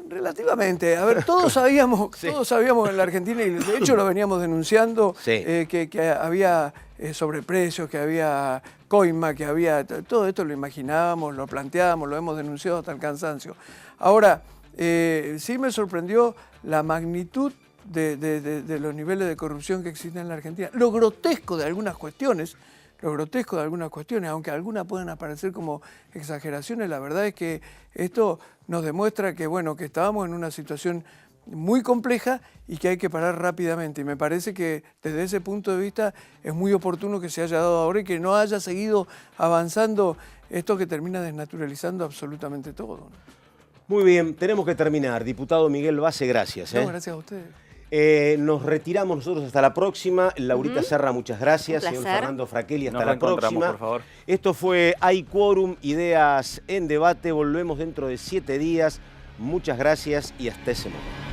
relativamente, todos sabíamos, todos sabíamos en la Argentina, y de hecho lo veníamos denunciando, que había sobreprecios, que había coima, que había, todo esto lo imaginábamos, lo planteábamos, lo hemos denunciado hasta el cansancio. Ahora, sí me sorprendió la magnitud de los niveles de corrupción que existen en la Argentina, lo grotesco de algunas cuestiones, aunque algunas puedan aparecer como exageraciones. La verdad es que esto nos demuestra que, bueno, que estábamos en una situación muy compleja y que hay que parar rápidamente. Y me parece que desde ese punto de vista es muy oportuno que se haya dado ahora y que no haya seguido avanzando esto que termina desnaturalizando absolutamente todo, ¿no? Muy bien, tenemos que terminar. Diputado Miguel Blasi, gracias. No, gracias a ustedes. Nos retiramos nosotros hasta la próxima. Laurita Serra, muchas gracias. Señor Fernando Fraquelli, hasta la próxima. Por favor. Esto fue Hay Quórum, Ideas en Debate. Volvemos dentro de 7 días. Muchas gracias y hasta ese momento.